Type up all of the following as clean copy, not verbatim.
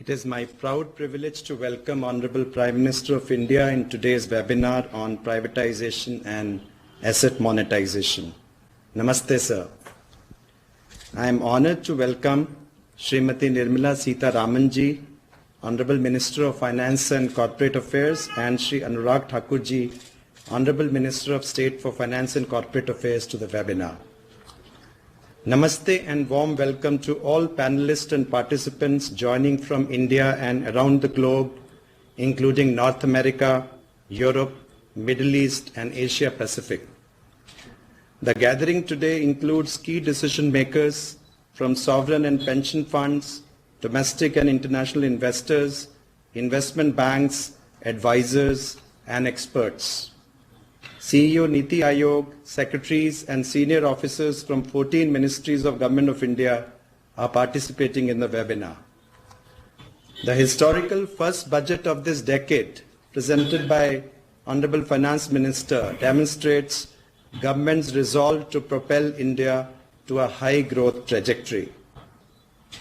It is my proud privilege to welcome Honorable Prime Minister of India in today's webinar on privatization and asset monetization. Namaste, sir. I am honored to welcome Srimati Nirmala Sitharaman ji, Honorable Minister of Finance and Corporate Affairs, and Shri Anurag Thakur ji, Honorable Minister of State for Finance and Corporate Affairs, to the webinar. Namaste and warm welcome to all panelists and participants joining from India and around the globe, including North America, Europe, Middle East, and Asia Pacific. The gathering today includes key decision makers from sovereign and pension funds, domestic and international investors, investment banks, advisors, and experts. CEO Niti Aayog, secretaries and senior officers from 14 ministries of Government of India are participating in the webinar. The historical first budget of this decade, presented by Honorable Finance Minister, demonstrates government's resolve to propel India to a high growth trajectory.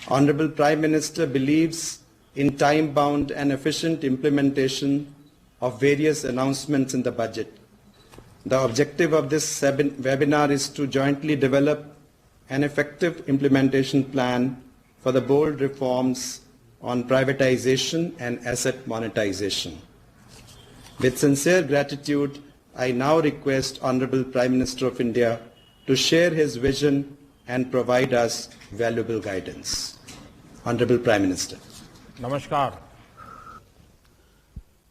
Honorable Prime Minister believes in time-bound and efficient implementation of various announcements in the budget. The objective of this webinar is to jointly develop an effective implementation plan for the bold reforms on privatization and asset monetization. With sincere gratitude, I now request Honorable Prime Minister of India to share his vision and provide us valuable guidance. Honorable Prime Minister. नमस्कार।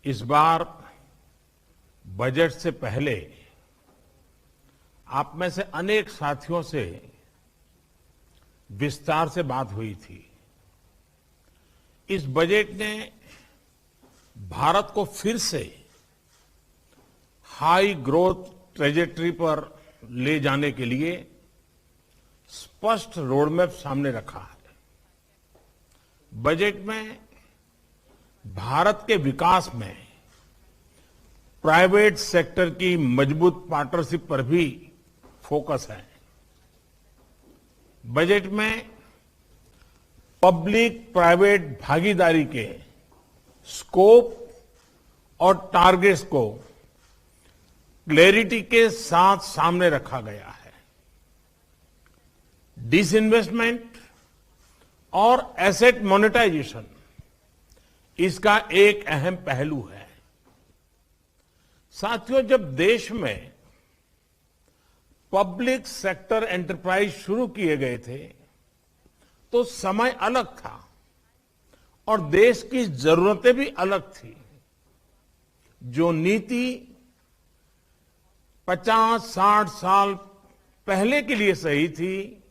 इस बार budget से पहले आप में से अनेक साथियों से विस्तार से बात हुई थी। इस बजट ने भारत को फिर से हाई ग्रोथ ट्रेजेक्टरी पर ले जाने के लिए स्पष्ट रोडमैप सामने रखा है। बजट में भारत के विकास में प्राइवेट सेक्टर की मजबूत पार्टनरशिप पर भी फोकस है। बजट में पब्लिक प्राइवेट भागीदारी के स्कोप और टारगेट्स को क्लैरिटी के साथ सामने रखा गया है। डिसइन्वेस्टमेंट और एसेट मोनेटाइजेशन इसका एक अहम पहलू है। साथियों, जब देश में पब्लिक सेक्टर एंटरप्राइज शुरू किए गए थे तो समय अलग था और देश की जरूरतें भी अलग थी। जो नीति 50-60 साल पहले के लिए सही थी,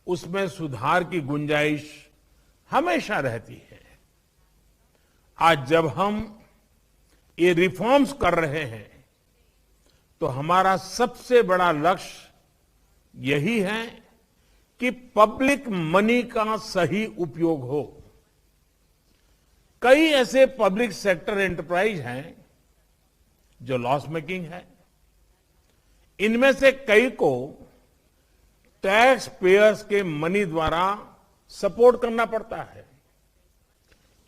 उसमें सुधार की गुंजाइश हमेशा रहती है। आज जब हम ये रिफॉर्म्स कर रहे हैं तो हमारा सबसे बड़ा लक्ष्य यही है कि पब्लिक मनी का सही उपयोग हो। कई ऐसे पब्लिक सेक्टर एंटरप्राइज हैं जो लॉस मेकिंग है। इनमें से कई को टैक्स पेयर्स के मनी द्वारा सपोर्ट करना पड़ता है।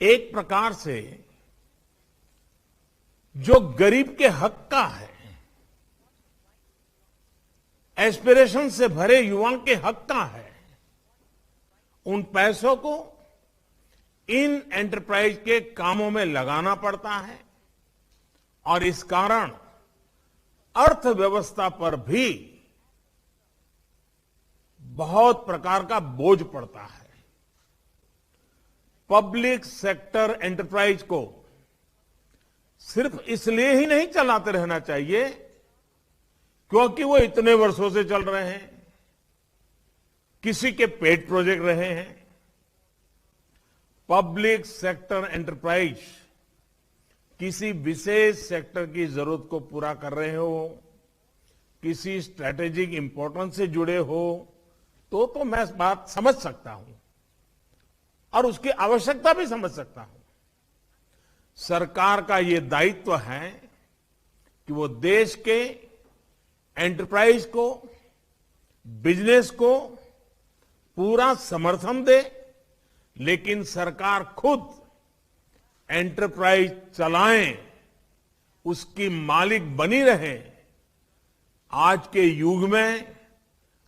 एक प्रकार से जो गरीब के हक का है, एस्पिरेशन से भरे युवाओं के हक का है, उन पैसों को इन एंटरप्राइज के कामों में लगाना पड़ता है और इस कारण अर्थव्यवस्था पर भी बहुत प्रकार का बोझ पड़ता है। पब्लिक सेक्टर एंटरप्राइज को सिर्फ इसलिए ही नहीं चलाते रहना चाहिए क्योंकि वो इतने वर्षों से चल रहे हैं, किसी के पेट प्रोजेक्ट रहे हैं। पब्लिक सेक्टर एंटरप्राइज किसी विशेष सेक्टर की जरूरत को पूरा कर रहे हो, किसी स्ट्रैटेजिक इंपॉर्टेंस से जुड़े हो, तो मैं बात समझ सकता हूं और उसकी आवश्यकता भी समझ सकता हूं। सरकार का ये दायित्व है कि वो देश के एंटरप्राइज को, बिजनेस को पूरा समर्थन दे, लेकिन सरकार खुद एंटरप्राइज चलाएं, उसकी मालिक बनी रहे, आज के युग में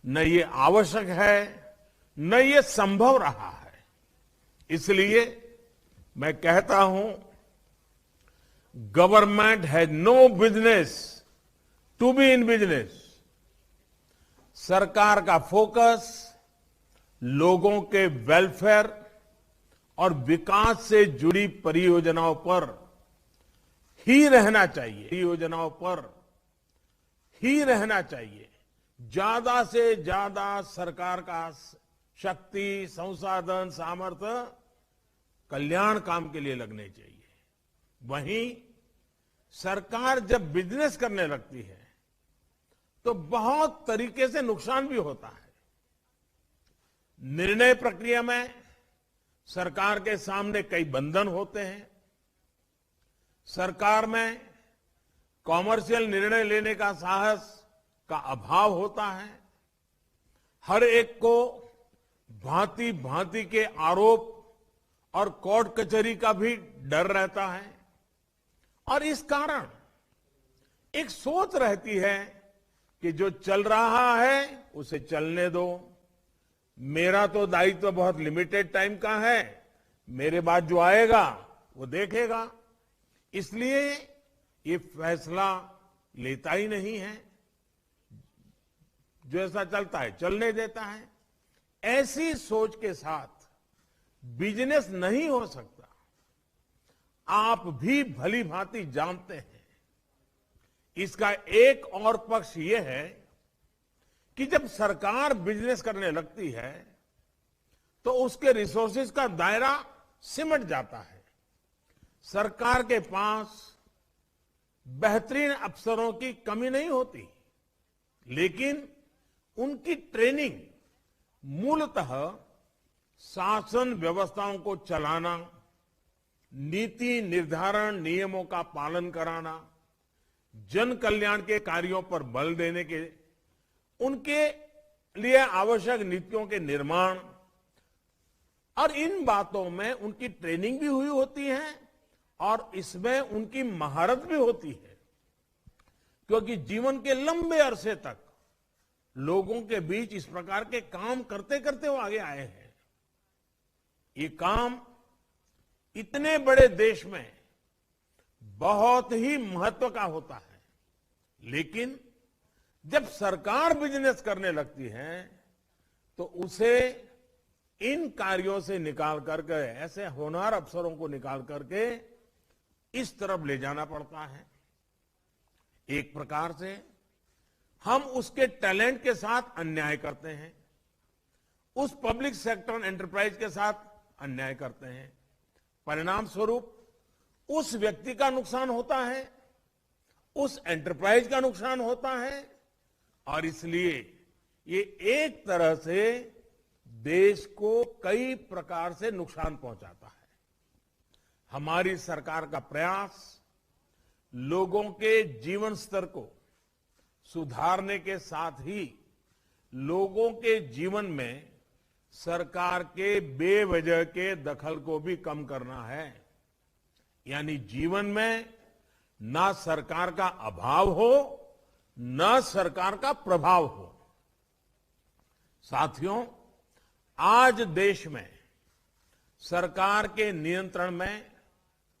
न ये आवश्यक है न ये संभव रहा है। इसलिए मैं कहता हूं, government has no business to be in business. सरकार का फोकस लोगों के वेलफेयर और विकास से जुड़ी परियोजनाओं पर ही रहना चाहिए, परियोजनाओं पर ही रहना चाहिए। ज्यादा से ज्यादा सरकार का शक्ति, संसाधन, सामर्थ्य कल्याण काम के लिए लगने चाहिए। वहीं सरकार जब बिजनेस करने लगती है तो बहुत तरीके से नुकसान भी होता है। निर्णय प्रक्रिया में सरकार के सामने कई बंधन होते हैं। सरकार में कॉमर्शियल निर्णय लेने का साहस का अभाव होता है। हर एक को भांति भांति के आरोप और कोर्ट कचहरी का भी डर रहता है और इस कारण एक सोच रहती है कि जो चल रहा है उसे चलने दो, मेरा तो दायित्व बहुत लिमिटेड टाइम का है, मेरे बाद जो आएगा वो देखेगा। इसलिए ये फैसला लेता ही नहीं है, जो ऐसा चलता है चलने देता है। ऐसी सोच के साथ बिजनेस नहीं हो सकता। आप भी भली भांति जानते हैं। इसका एक और पक्ष यह है कि जब सरकार बिजनेस करने लगती है तो उसके रिसोर्सेज का दायरा सिमट जाता है। सरकार के पास बेहतरीन अफसरों की कमी नहीं होती, लेकिन उनकी ट्रेनिंग मूलतः शासन व्यवस्थाओं को चलाना, नीति निर्धारण नियमों का पालन कराना, जन कल्याण के कार्यों पर बल देने के, उनके लिए आवश्यक नीतियों के निर्माण, और इन बातों में उनकी ट्रेनिंग भी हुई होती है और इसमें उनकी महारत भी होती है, क्योंकि जीवन के लंबे अरसे तक लोगों के बीच इस प्रकार के काम करते करते वो आगे आए हैं। ये काम इतने बड़े देश में बहुत ही महत्व का होता है, लेकिन जब सरकार बिजनेस करने लगती है तो उसे इन कार्यों से निकाल करके, ऐसे होनहार अफसरों को निकाल करके इस तरफ ले जाना पड़ता है। एक प्रकार से हम उसके टैलेंट के साथ अन्याय करते हैं, उस पब्लिक सेक्टर एंटरप्राइज के साथ अन्याय करते हैं। परिणाम स्वरूप उस व्यक्ति का नुकसान होता है, उस एंटरप्राइज का नुकसान होता है, और इसलिए ये एक तरह से देश को कई प्रकार से नुकसान पहुंचाता है। हमारी सरकार का प्रयास लोगों के जीवन स्तर को सुधारने के साथ ही लोगों के जीवन में सरकार के बेवजह के दखल को भी कम करना है। यानी जीवन में ना सरकार का अभाव हो, न सरकार का प्रभाव हो। साथियों, आज देश में सरकार के नियंत्रण में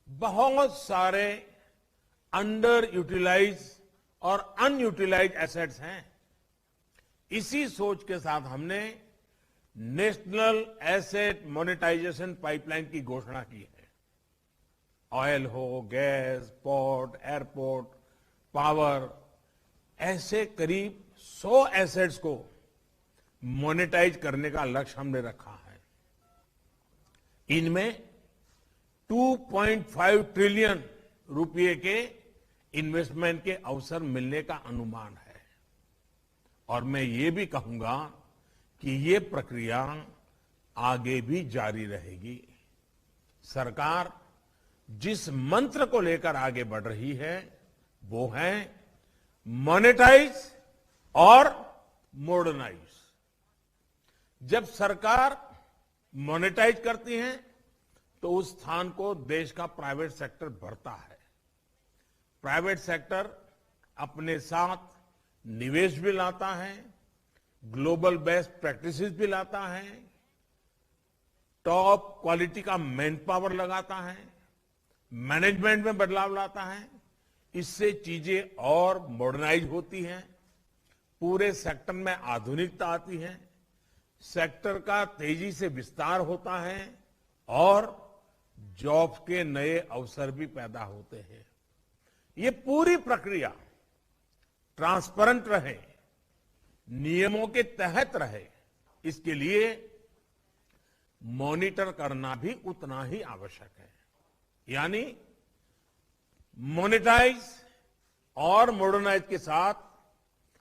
बहुत सारे अंडर यूटिलाइज और अनयूटिलाइज एसेट्स हैं। इसी सोच के साथ हमने नेशनल एसेट मोनेटाइजेशन पाइपलाइन की घोषणा की है। ऑयल हो, गैस, पोर्ट, एयरपोर्ट, पावर, ऐसे करीब 100 एसेट्स को मोनेटाइज करने का लक्ष्य हमने रखा है। इनमें 2.5 ट्रिलियन रुपए के इन्वेस्टमेंट के अवसर मिलने का अनुमान है। और मैं ये भी कहूंगा कि ये प्रक्रिया आगे भी जारी रहेगी। सरकार जिस मंत्र को लेकर आगे बढ़ रही है वो है मॉनेटाइज और मॉडर्नाइज। जब सरकार मोनेटाइज करती हैं तो उस स्थान को देश का प्राइवेट सेक्टर भरता है। प्राइवेट सेक्टर अपने साथ निवेश भी लाता है, ग्लोबल बेस्ट प्रैक्टिसेस भी लाता है, टॉप क्वालिटी का मैन पावर लगाता है, मैनेजमेंट में बदलाव लाता है। इससे चीजें और मॉडर्नाइज होती हैं, पूरे सेक्टर में आधुनिकता आती है, सेक्टर का तेजी से विस्तार होता है और जॉब के नए अवसर भी पैदा होते हैं। ये पूरी प्रक्रिया ट्रांसपेरेंट रहे, नियमों के तहत रहे, इसके लिए मॉनिटर करना भी उतना ही आवश्यक है। यानी मोनेटाइज और मॉडर्नाइज के साथ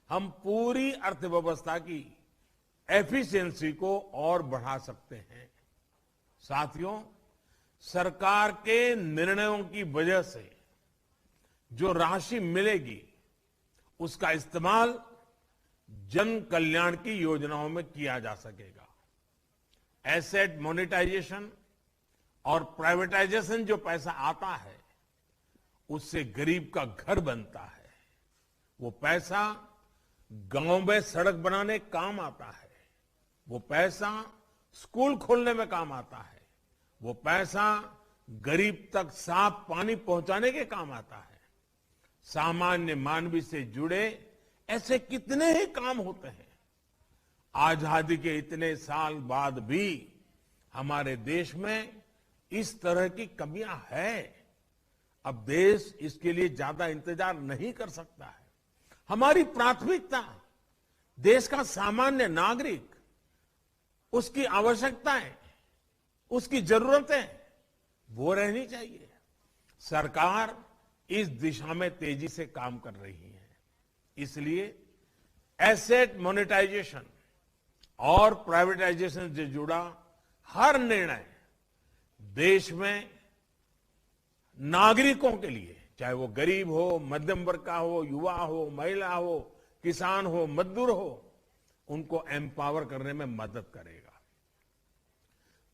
हम पूरी अर्थव्यवस्था की एफिशिएंसी को और बढ़ा सकते हैं। साथियों, सरकार के निर्णयों की वजह से जो राशि मिलेगी उसका इस्तेमाल जन कल्याण की योजनाओं में किया जा सकेगा। एसेट मोनेटाइजेशन और प्राइवेटाइजेशन जो पैसा आता है उससे गरीब का घर बनता है। वो पैसा गांव में सड़क बनाने काम आता है, वो पैसा स्कूल खोलने में काम आता है, वो पैसा गरीब तक साफ पानी पहुंचाने के काम आता है। सामान्य मानवी से जुड़े ऐसे कितने ही काम होते हैं। आजादी के इतने साल बाद भी हमारे देश में इस तरह की कमियां हैं। अब देश इसके लिए ज्यादा इंतजार नहीं कर सकता है। हमारी प्राथमिकता देश का सामान्य नागरिक, उसकी आवश्यकताएं, उसकी जरूरतें वो रहनी चाहिए। सरकार इस दिशा में तेजी से काम कर रही है। इसलिए एसेट मोनेटाइजेशन और प्राइवेटाइजेशन से जुड़ा हर निर्णय देश में नागरिकों के लिए, चाहे वो गरीब हो, मध्यम वर्ग का हो, युवा हो, महिला हो, किसान हो, मजदूर हो, उनको एम्पावर करने में मदद करेगा।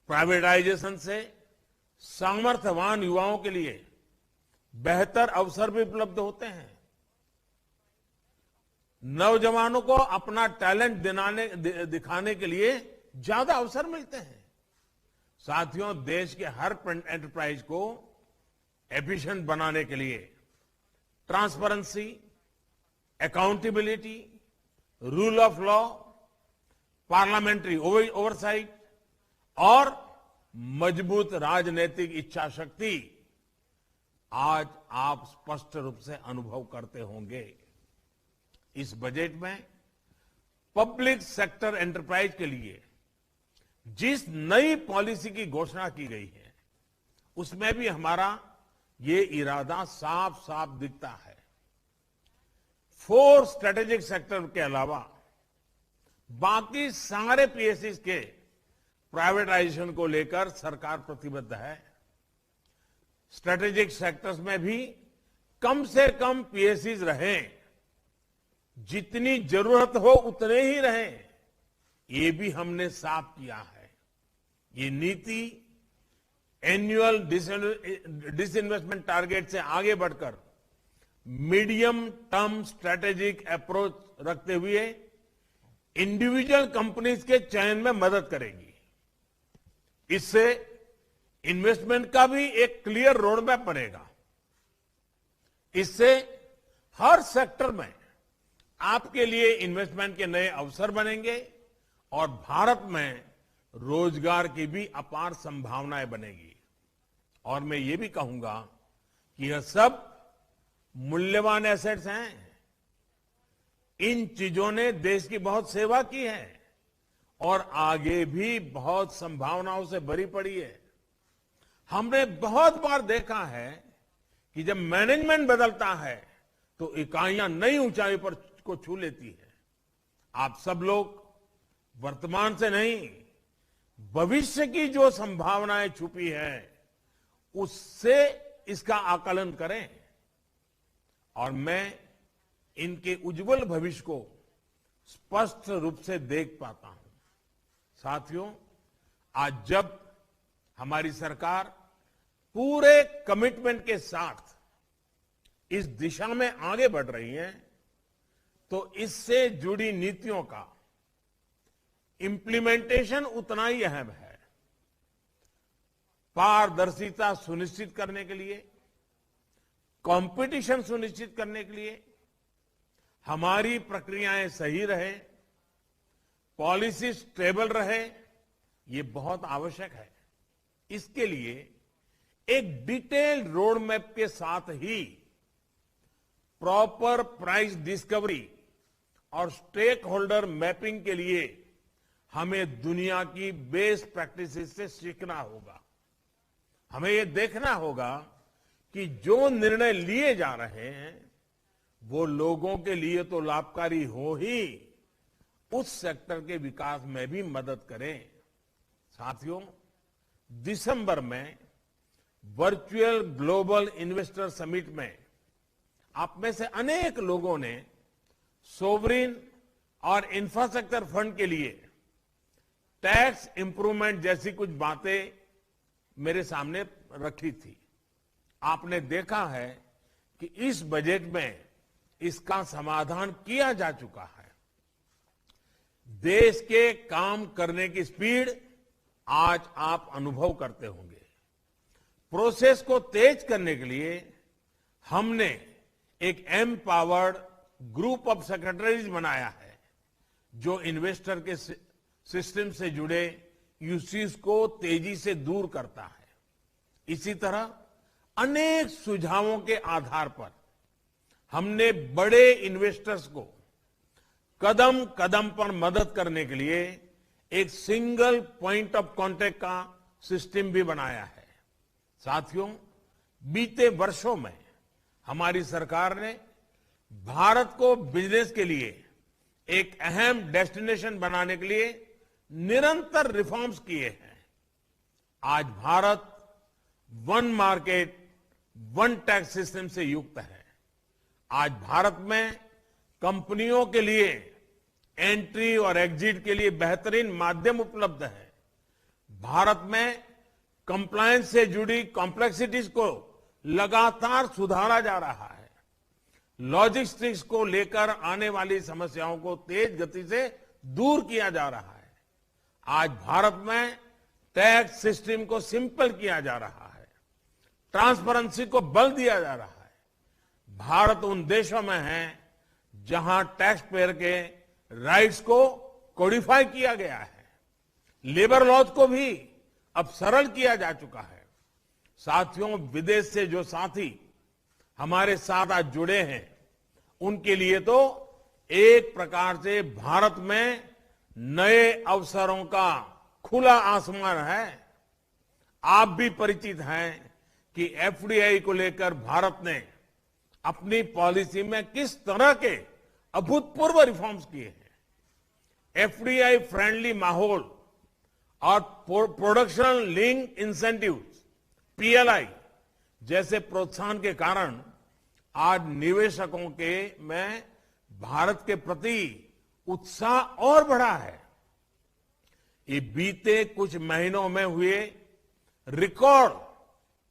प्राइवेटाइजेशन से सामर्थ्यवान युवाओं के लिए बेहतर अवसर भी उपलब्ध होते हैं। नौजवानों को अपना टैलेंट दिखाने के लिए ज्यादा अवसर मिलते हैं। साथियों, देश के हर एंटरप्राइज को एफिशिएंट बनाने के लिए transparency, accountability, rule of law, parliamentary oversight और मजबूत राजनीतिक इच्छा शक्ति आज आप स्पष्ट रूप से अनुभव करते होंगे। इस बजट में पब्लिक सेक्टर एंटरप्राइज के लिए जिस नई पॉलिसी की घोषणा की गई है उसमें भी हमारा ये इरादा साफ साफ दिखता है। 4 स्ट्रेटेजिक सेक्टर के अलावा बाकी सारे पीएससीज के प्राइवेटाइजेशन को लेकर सरकार प्रतिबद्ध है। स्ट्रेटेजिक सेक्टर्स में भी कम से कम पीएससीज रहें, जितनी जरूरत हो उतने ही रहें, ये भी हमने साफ किया है। ये नीति एनुअल डिसइन्वेस्टमेंट टारगेट से आगे बढ़कर मीडियम टर्म स्ट्रेटेजिक अप्रोच रखते हुए इंडिविजुअल कंपनीज के चयन में मदद करेगी। इससे इन्वेस्टमेंट का भी एक क्लियर रोड मैप बनेगा। इससे हर सेक्टर में आपके लिए इन्वेस्टमेंट के नए अवसर बनेंगे और भारत में रोजगार की भी अपार संभावनाएं बनेगी। और मैं ये भी कहूंगा कि यह सब मूल्यवान एसेट्स हैं। इन चीजों ने देश की बहुत सेवा की है और आगे भी बहुत संभावनाओं से भरी पड़ी है। हमने बहुत बार देखा है कि जब मैनेजमेंट बदलता है तो इकाइयां नई ऊंचाई पर को छू लेती है। आप सब लोग वर्तमान से नहीं, भविष्य की जो संभावनाएं छुपी है उससे इसका आकलन करें और मैं इनके उज्जवल भविष्य को स्पष्ट रूप से देख पाता हूं। साथियों, आज जब हमारी सरकार पूरे कमिटमेंट के साथ इस दिशा में आगे बढ़ रही है, तो इससे जुड़ी नीतियों का इंप्लीमेंटेशन उतना ही अहम है। पारदर्शिता सुनिश्चित करने के लिए, कंपटीशन सुनिश्चित करने के लिए, हमारी प्रक्रियाएं सही रहे, पॉलिसी स्टेबल रहे, ये बहुत आवश्यक है। इसके लिए एक डिटेल्ड रोड मैप के साथ ही प्रॉपर प्राइस डिस्कवरी और स्टेक होल्डर मैपिंग के लिए हमें दुनिया की बेस्ट प्रैक्टिसेस से सीखना होगा। हमें ये देखना होगा कि जो निर्णय लिए जा रहे हैं वो लोगों के लिए तो लाभकारी हो ही, उस सेक्टर के विकास में भी मदद करें। साथियों, दिसंबर में वर्चुअल ग्लोबल इन्वेस्टर समिट में आप में से अनेक लोगों ने सोवरिन और इंफ्रास्ट्रक्चर फंड के लिए टैक्स इंप्रूवमेंट जैसी कुछ बातें मेरे सामने रखी थी। आपने देखा है कि इस बजट में इसका समाधान किया जा चुका है। देश के काम करने की स्पीड आज आप अनुभव करते होंगे। प्रोसेस को तेज करने के लिए हमने एक एम्पावर्ड ग्रुप ऑफ सेक्रेटरीज बनाया है, जो इन्वेस्टर के सिस्टम से जुड़े इश्यूज को तेजी से दूर करता है। इसी तरह अनेक सुझावों के आधार पर हमने बड़े इन्वेस्टर्स को कदम कदम पर मदद करने के लिए एक सिंगल पॉइंट ऑफ कांटेक्ट का सिस्टम भी बनाया है। साथियों, बीते वर्षों में हमारी सरकार ने भारत को बिजनेस के लिए एक अहम डेस्टिनेशन बनाने के लिए निरंतर रिफॉर्म्स किए हैं। आज Bharat one market one tax system से युक्त है। आज भारत में कंपनियों के लिए एंट्री और एग्जिट के लिए बेहतरीन माध्यम उपलब्ध है। भारत में कंप्लायंस से जुड़ी कॉम्प्लेक्सिटीज को लगातार सुधारा जा रहा है। लॉजिस्टिक्स को लेकर आने वाली समस्याओं को तेज गति से दूर किया जा रहा है। आज भारत में टैक्स सिस्टम को सिंपल किया जा रहा है। ट्रांसपेरेंसी को बल दिया जा रहा है। भारत उन देशों में है जहां टैक्स पेयर के राइट्स को कोडिफाई किया गया है। लेबर लॉज को भी अब सरल किया जा चुका है। साथियों, विदेश से जो साथी हमारे साथ आज जुड़े हैं, उनके लिए तो एक प्रकार से भारत में नए अवसरों का खुला आसमान है। आप भी परिचित हैं कि एफडीआई को लेकर भारत ने अपनी पॉलिसी में किस तरह के अभूतपूर्व रिफॉर्म्स किए हैं। एफडीआई फ्रेंडली माहौल और प्रोडक्शन लिंक इंसेंटिव्स पीएलआई जैसे प्रोत्साहन के कारण आज निवेशकों के में भारत के प्रति उत्साह और बढ़ा है। ये बीते कुछ महीनों में हुए रिकॉर्ड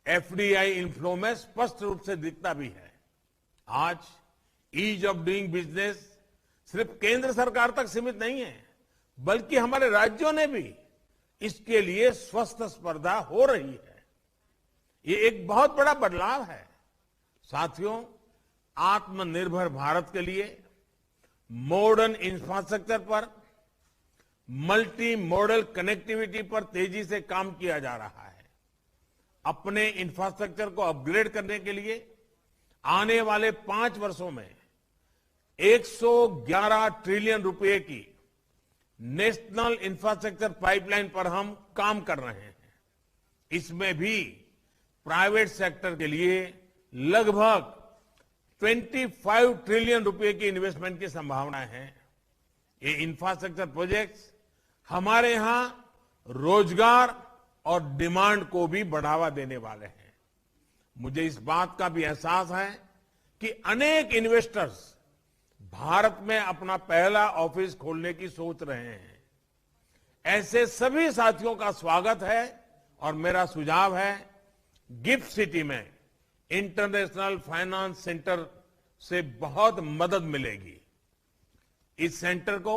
एफडीआई इनफ्लो में स्पष्ट रूप से दिखता भी है। आज ईज ऑफ डूइंग बिजनेस सिर्फ केंद्र सरकार तक सीमित नहीं है, बल्कि हमारे राज्यों ने भी इसके लिए स्वस्थ स्पर्धा हो रही है। ये एक बहुत बड़ा बदलाव है। साथियों, आत्मनिर्भर भारत के लिए मॉडर्न इंफ्रास्ट्रक्चर पर, मल्टी मॉडल कनेक्टिविटी पर तेजी से काम किया जा रहा है। अपने इंफ्रास्ट्रक्चर को अपग्रेड करने के लिए आने वाले 5 वर्षों में 111 ट्रिलियन रुपए की नेशनल इंफ्रास्ट्रक्चर पाइपलाइन पर हम काम कर रहे हैं। इसमें भी प्राइवेट सेक्टर के लिए लगभग 25 ट्रिलियन रुपए की इन्वेस्टमेंट की संभावना है। ये इंफ्रास्ट्रक्चर प्रोजेक्ट्स हमारे यहां रोजगार और डिमांड को भी बढ़ावा देने वाले हैं। मुझे इस बात का भी एहसास है कि अनेक इन्वेस्टर्स भारत में अपना पहला ऑफिस खोलने की सोच रहे हैं। ऐसे सभी साथियों का स्वागत है और मेरा सुझाव है गिफ्ट सिटी में इंटरनेशनल फाइनेंस सेंटर से बहुत मदद मिलेगी। इस सेंटर को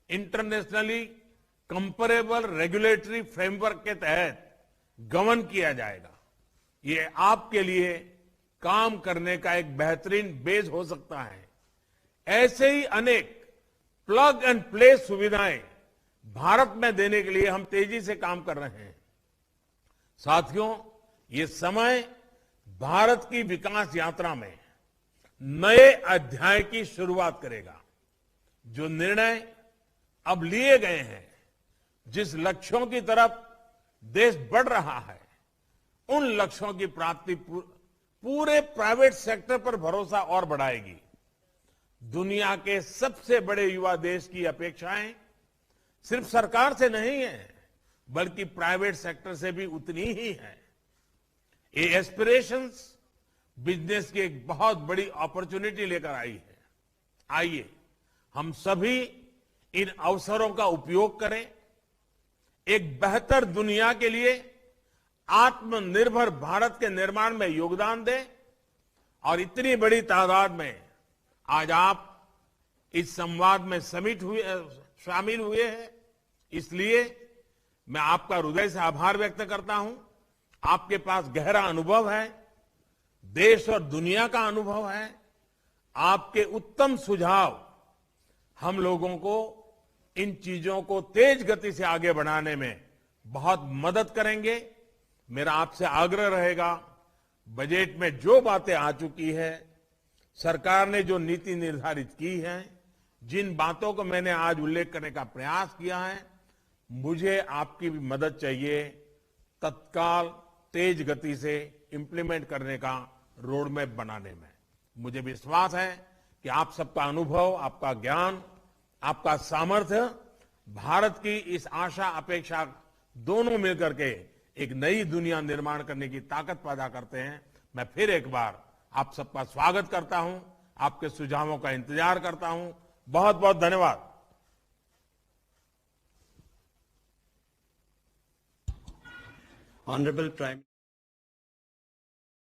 इंटरनेशनली कंपेरेबल रेगुलेटरी फ्रेमवर्क के तहत गवर्न किया जाएगा। ये आपके लिए काम करने का एक बेहतरीन बेस हो सकता है। ऐसे ही अनेक प्लग एंड प्ले सुविधाएं भारत में देने के लिए हम तेजी से काम कर रहे हैं। साथियों, ये समय भारत की विकास यात्रा में नए अध्याय की शुरुआत करेगा। जो निर्णय अब लिए गए हैं, जिस लक्ष्यों की तरफ देश बढ़ रहा है, उन लक्ष्यों की प्राप्ति पूरे प्राइवेट सेक्टर पर भरोसा और बढ़ाएगी। दुनिया के सबसे बड़े युवा देश की अपेक्षाएं सिर्फ सरकार से नहीं है, बल्कि प्राइवेट सेक्टर से भी उतनी ही है। ये एस्पिरेशंस बिजनेस की एक बहुत बड़ी अपॉर्चुनिटी लेकर आई है। आइए हम सभी इन अवसरों का उपयोग करें, एक बेहतर दुनिया के लिए आत्मनिर्भर भारत के निर्माण में योगदान दें। और इतनी बड़ी तादाद में आज आप इस संवाद में शामिल हुए हैं, इसलिए मैं आपका हृदय से आभार व्यक्त करता हूं। आपके पास गहरा अनुभव है, देश और दुनिया का अनुभव है। आपके उत्तम सुझाव हम लोगों को इन चीजों को तेज गति से आगे बढ़ाने में बहुत मदद करेंगे। मेरा आपसे आग्रह रहेगा, बजट में जो बातें आ चुकी है, सरकार ने जो नीति निर्धारित की है, जिन बातों को मैंने आज उल्लेख करने का प्रयास किया है, मुझे आपकी भी मदद चाहिए तत्काल तेज गति से इंप्लीमेंट करने का रोड मैप बनाने में। मुझे विश्वास है कि आप सबका अनुभव, आपका ज्ञान, आपका सामर्थ्य भारत की इस आशा अपेक्षा दोनों मिलकर के एक नई दुनिया निर्माण करने की ताकत पैदा करते हैं। मैं फिर एक बार आप सबका स्वागत करता हूं, आपके सुझावों का इंतजार करता हूं। बहुत बहुत धन्यवाद। Honorable Prime